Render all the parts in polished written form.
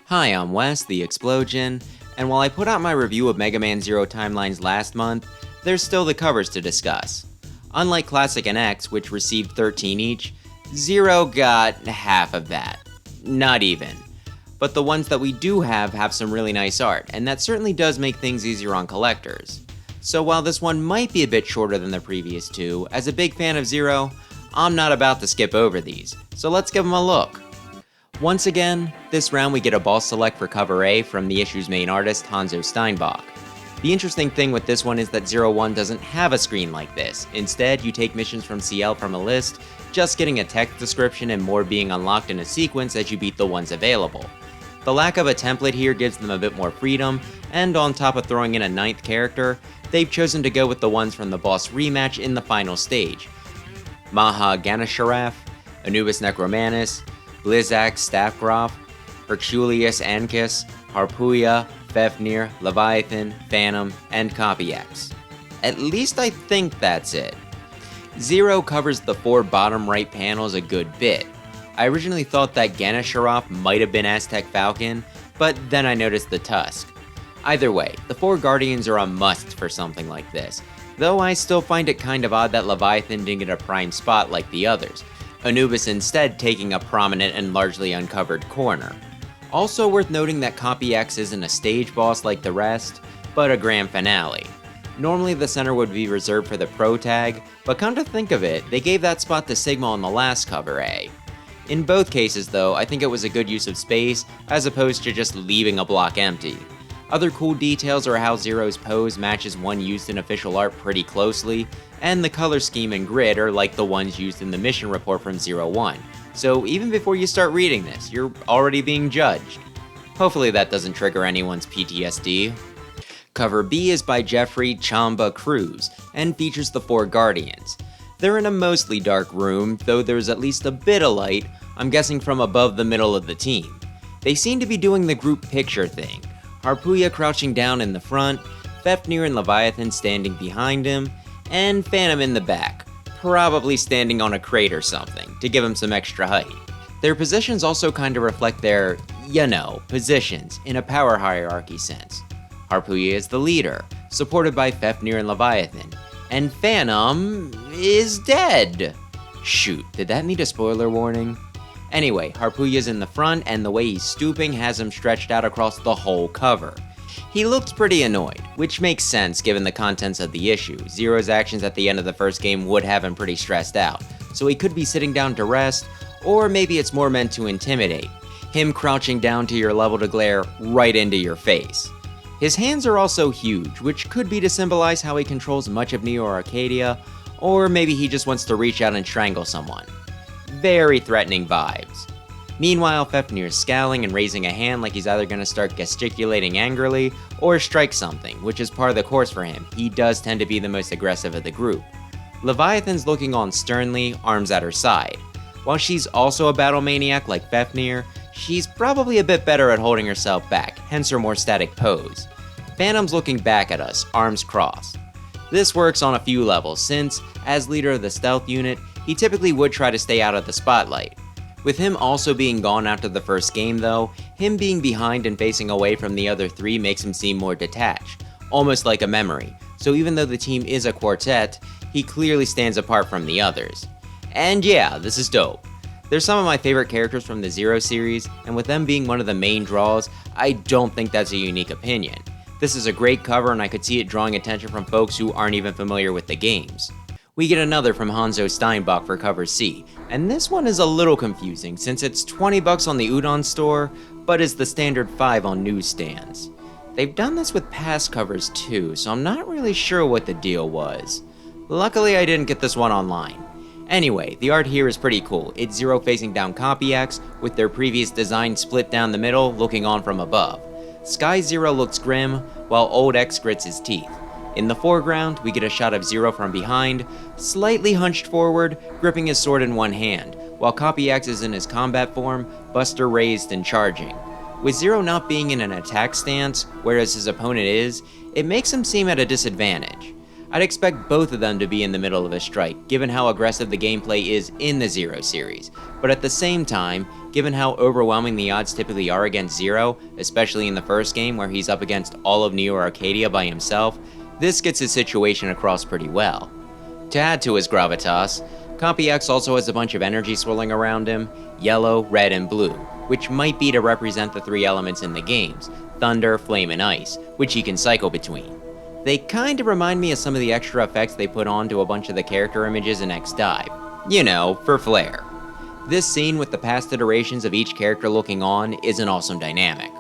Hi, I'm Wes, the Explosion, and while I put out my review of Mega Man Zero Timelines last month, there's still the covers to discuss. Unlike Classic and X, which received 13 each, Zero got half of that. Not even. But the ones that we do have some really nice art, and that certainly does make things easier on collectors. So while this one might be a bit shorter than the previous two, as a big fan of Zero, I'm not about to skip over these, so let's give them a look. Once again, this round we get a boss select for cover A from the issue's main artist, Hanzo Steinbach. The interesting thing with this one is that 01 doesn't have a screen like this. Instead, you take missions from CL from a list, just getting a text description and more being unlocked in a sequence as you beat the ones available. The lack of a template here gives them a bit more freedom, and on top of throwing in a 9th character, they've chosen to go with the ones from the boss rematch in the final stage. Maha Ganasharaf, Anubis Necromanus, Blizzak Staffgroff, Herculeus Ancus, Harpuya, Fafnir, Leviathan, Phantom, and Copy X. At least I think that's it. Zero covers the 4 bottom right panels a good bit. I originally thought that Ganasharaf might have been Aztec Falcon, but then I noticed the tusk. Either way, the 4 Guardians are a must for something like this, though I still find it kind of odd that Leviathan didn't get a prime spot like the others, Anubis instead taking a prominent and largely uncovered corner. Also worth noting that Copy X isn't a stage boss like the rest, but a grand finale. Normally the center would be reserved for the pro tag, but come to think of it, they gave that spot to Sigma on the last cover A. In both cases though, I think it was a good use of space, as opposed to just leaving a block empty. Other cool details are how Zero's pose matches one used in official art pretty closely, and the color scheme and grid are like the ones used in the mission report from 01. So even before you start reading this, you're already being judged. Hopefully that doesn't trigger anyone's PTSD. Cover B is by Jeffrey Chamba Cruz, and features the 4 Guardians. They're in a mostly dark room, though there's at least a bit of light, I'm guessing from above the middle of the team. They seem to be doing the group picture thing. Harpuya crouching down in the front, Fafnir and Leviathan standing behind him, and Phantom in the back, probably standing on a crate or something, to give him some extra height. Their positions also kinda reflect their, positions, in a power hierarchy sense. Harpuya is the leader, supported by Fafnir and Leviathan, and Phantom is dead! Shoot, did that need a spoiler warning? Anyway, Harpuya's in the front, and the way he's stooping has him stretched out across the whole cover. He looks pretty annoyed, which makes sense given the contents of the issue. Zero's actions at the end of the first game would have him pretty stressed out, so he could be sitting down to rest, or maybe it's more meant to intimidate, him crouching down to your level to glare right into your face. His hands are also huge, which could be to symbolize how he controls much of Neo Arcadia, or maybe he just wants to reach out and strangle someone. Very threatening vibes. Meanwhile, Fafnir is scowling and raising a hand like he's either going to start gesticulating angrily or strike something, which is part of the course for him. He does tend to be the most aggressive of the group. Leviathan's looking on sternly, arms at her side. While she's also a battle maniac like Fafnir, she's probably a bit better at holding herself back, hence her more static pose. Phantom's looking back at us, arms crossed. This works on a few levels since, as leader of the stealth unit, he typically would try to stay out of the spotlight. With him also being gone after the first game though, him being behind and facing away from the other 3 makes him seem more detached, almost like a memory, so even though the team is a quartet, he clearly stands apart from the others. And yeah, this is dope. They're some of my favorite characters from the Zero series, and with them being one of the main draws, I don't think that's a unique opinion. This is a great cover and I could see it drawing attention from folks who aren't even familiar with the games. We get another from Hanzo Steinbach for cover C, and this one is a little confusing since it's $20 on the Udon store, but is the standard 5 on newsstands. They've done this with past covers too, so I'm not really sure what the deal was. Luckily I didn't get this one online. Anyway, the art here is pretty cool. It's Zero facing down Copy X, with their previous design split down the middle, looking on from above. Sky Zero looks grim, while Old X grits his teeth. In the foreground, we get a shot of Zero from behind, slightly hunched forward, gripping his sword in one hand, while Copy X is in his combat form, Buster raised and charging. With Zero not being in an attack stance, whereas his opponent is, it makes him seem at a disadvantage. I'd expect both of them to be in the middle of a strike, given how aggressive the gameplay is in the Zero series, but at the same time, given how overwhelming the odds typically are against Zero, especially in the first game where he's up against all of Neo Arcadia by himself, this gets his situation across pretty well. To add to his gravitas, Compy X also has a bunch of energy swirling around him, yellow, red, and blue, which might be to represent the three elements in the games, thunder, flame, and ice, which he can cycle between. They kinda remind me of some of the extra effects they put onto a bunch of the character images in X Dive. You know, for flair. This scene with the past iterations of each character looking on is an awesome dynamic.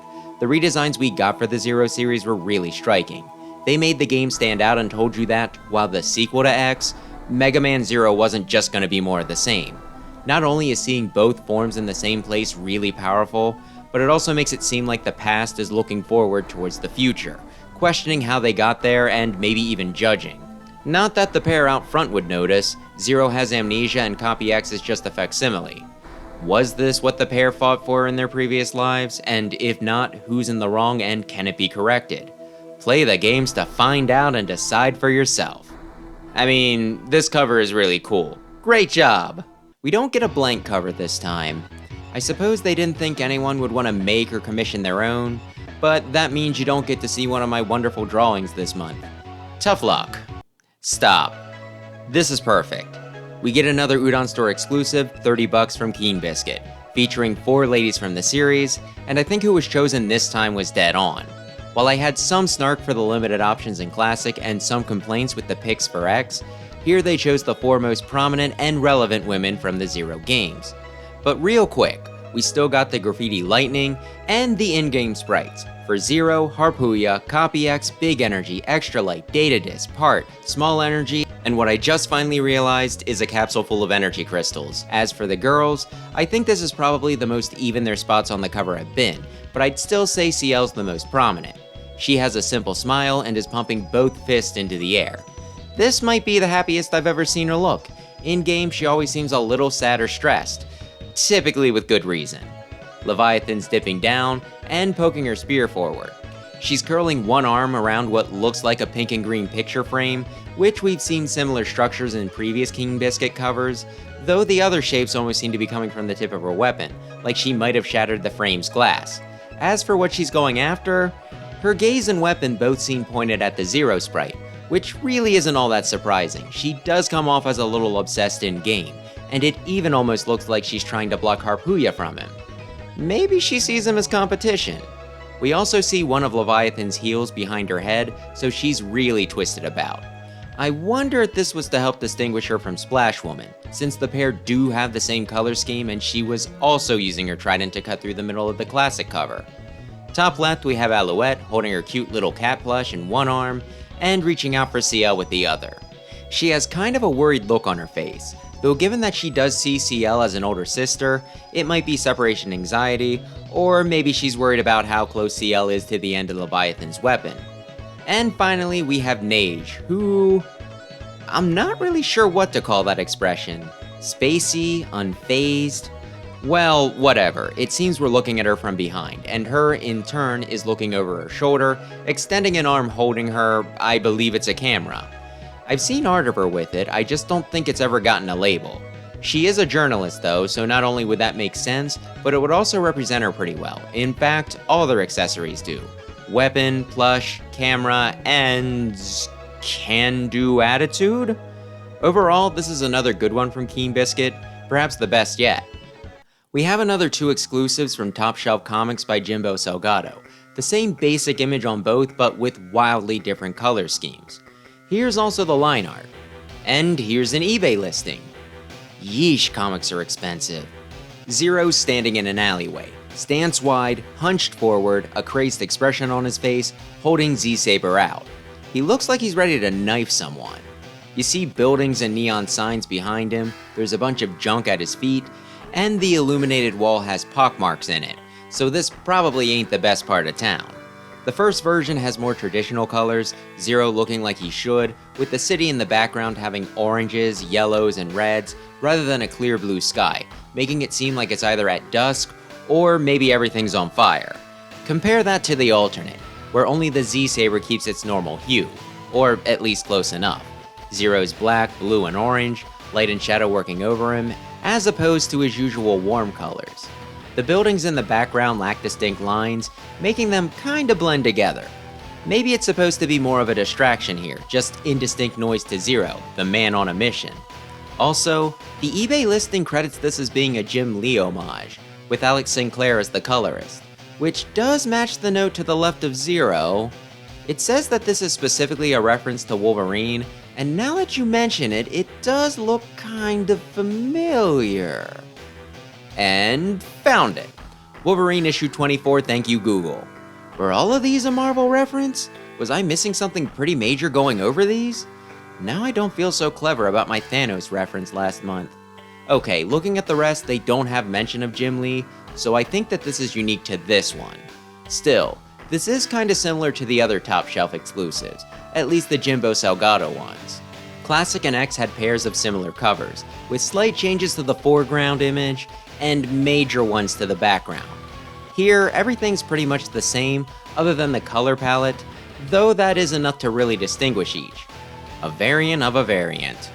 The redesigns we got for the Zero series were really striking. They made the game stand out and told you that, while the sequel to X, Mega Man Zero wasn't just gonna be more of the same. Not only is seeing both forms in the same place really powerful, but it also makes it seem like the past is looking forward towards the future, questioning how they got there and maybe even judging. Not that the pair out front would notice, Zero has amnesia and Compy X is just a facsimile. Was this what the pair fought for in their previous lives? And if not, who's in the wrong and can it be corrected? Play the games to find out and decide for yourself. I mean, this cover is really cool. Great job! We don't get a blank cover this time. I suppose they didn't think anyone would want to make or commission their own, but that means you don't get to see one of my wonderful drawings this month. Tough luck. Stop. This is perfect. We get another Udon Store exclusive, $30 from Keenbiscuit, featuring 4 ladies from the series, and I think who was chosen this time was dead on. While I had some snark for the limited options in Classic and some complaints with the picks for X, here they chose the 4 most prominent and relevant women from the Zero games. But real quick, we still got the graffiti lightning and the in-game sprites. For Zero, Harpooya, Compy X, Big Energy, Extra Light, Data Disc, Part, Small Energy, and what I just finally realized is a capsule full of energy crystals. As for the girls, I think this is probably the most even their spots on the cover have been, but I'd still say CL's the most prominent. She has a simple smile and is pumping both fists into the air. This might be the happiest I've ever seen her look. In-game, she always seems a little sad or stressed, typically with good reason. Leviathan's dipping down and poking her spear forward. She's curling one arm around what looks like a pink and green picture frame, which we've seen similar structures in previous Keenbiscuit covers, though the other shapes almost seem to be coming from the tip of her weapon, like she might have shattered the frame's glass. As for what she's going after, her gaze and weapon both seem pointed at the Zero sprite, which really isn't all that surprising. She does come off as a little obsessed in-game, and it even almost looks like she's trying to block Harpooya from him. Maybe she sees him as competition. We also see one of Leviathan's heels behind her head, so she's really twisted about. I wonder if this was to help distinguish her from Splash Woman, since the pair do have the same color scheme and she was also using her trident to cut through the middle of the classic cover. Top left we have Alouette holding her cute little cat plush in one arm and reaching out for CL with the other. She has kind of a worried look on her face, though given that she does see CL as an older sister, it might be separation anxiety, or maybe she's worried about how close CL is to the end of Leviathan's weapon. And finally we have Nage, who... I'm not really sure what to call that expression. Spacey, unfazed... Well, whatever, it seems we're looking at her from behind, and her, in turn, is looking over her shoulder, extending an arm holding her, I believe it's a camera. I've seen art of her with it, I just don't think it's ever gotten a label. She is a journalist though, so not only would that make sense, but it would also represent her pretty well. In fact, all their accessories do. Weapon, plush, camera, and... can-do attitude? Overall, this is another good one from Keenbiscuit, perhaps the best yet. We have another 2 exclusives from Topshelf Comics by Jimbo Salgado. The same basic image on both, but with wildly different color schemes. Here's also the line art. And here's an eBay listing. Yeesh, comics are expensive. Zero's standing in an alleyway, stance wide, hunched forward, a crazed expression on his face, holding Z-Saber out. He looks like he's ready to knife someone. You see buildings and neon signs behind him, there's a bunch of junk at his feet, and the illuminated wall has pockmarks in it, so this probably ain't the best part of town. The first version has more traditional colors, Zero looking like he should, with the city in the background having oranges, yellows, and reds, rather than a clear blue sky, making it seem like it's either at dusk, or maybe everything's on fire. Compare that to the alternate, where only the Z-Saber keeps its normal hue, or at least close enough. Zero's black, blue, and orange, light and shadow working over him, as opposed to his usual warm colors. The buildings in the background lack distinct lines, making them kinda blend together. Maybe it's supposed to be more of a distraction here, just indistinct noise to Zero, the man on a mission. Also, the eBay listing credits this as being a Jim Lee homage, with Alex Sinclair as the colorist, which does match the note to the left of Zero. It says that this is specifically a reference to Wolverine, and now that you mention it, it does look kind of familiar. And found it. Wolverine issue 24, thank you Google. Were all of these a Marvel reference? Was I missing something pretty major going over these? Now I don't feel so clever about my Thanos reference last month. Okay, looking at the rest, they don't have mention of Jim Lee, so I think that this is unique to this one. Still, this is kinda similar to the other Topshelf exclusives, at least the Jimbo Salgado ones. Classic and X had pairs of similar covers, with slight changes to the foreground image, and major ones to the background. Here, everything's pretty much the same, other than the color palette, though that is enough to really distinguish each. A variant of a variant.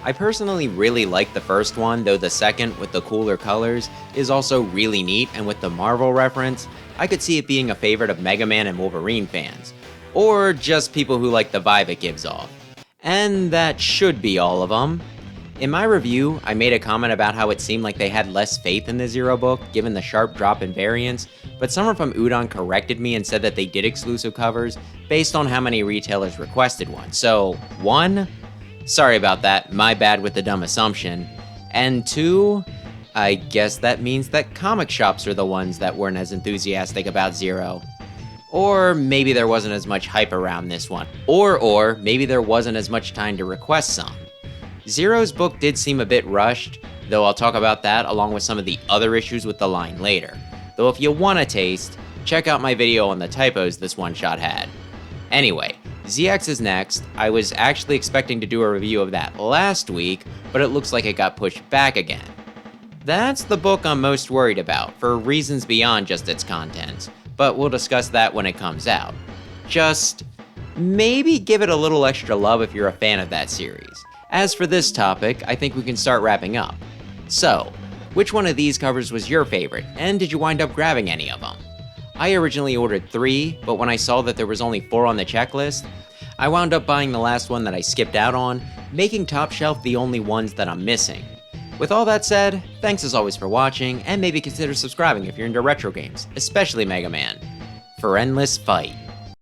I personally really like the first one, though the second, with the cooler colors, is also really neat, and with the Marvel reference, I could see it being a favorite of Mega Man and Wolverine fans, or just people who like the vibe it gives off. And that should be all of them. In my review, I made a comment about how it seemed like they had less faith in the Zero book, given the sharp drop in variants, but someone from Udon corrected me and said that they did exclusive covers based on how many retailers requested one. So, 1? Sorry about that, my bad with the dumb assumption. And 2? I guess that means that comic shops are the ones that weren't as enthusiastic about Zero. Or maybe there wasn't as much hype around this one. Or maybe there wasn't as much time to request some. Zero's book did seem a bit rushed, though I'll talk about that along with some of the other issues with the line later. Though if you want a taste, check out my video on the typos this one-shot had. Anyway, ZX is next. I was actually expecting to do a review of that last week, but it looks like it got pushed back again. That's the book I'm most worried about, for reasons beyond just its contents, but we'll discuss that when it comes out. Just maybe give it a little extra love if you're a fan of that series. As for this topic, I think we can start wrapping up. So, which one of these covers was your favorite, and did you wind up grabbing any of them? I originally ordered 3, but when I saw that there was only 4 on the checklist, I wound up buying the last one that I skipped out on, making Topshelf the only ones that I'm missing. With all that said, thanks as always for watching, and maybe consider subscribing if you're into retro games, especially Mega Man. For endless fight.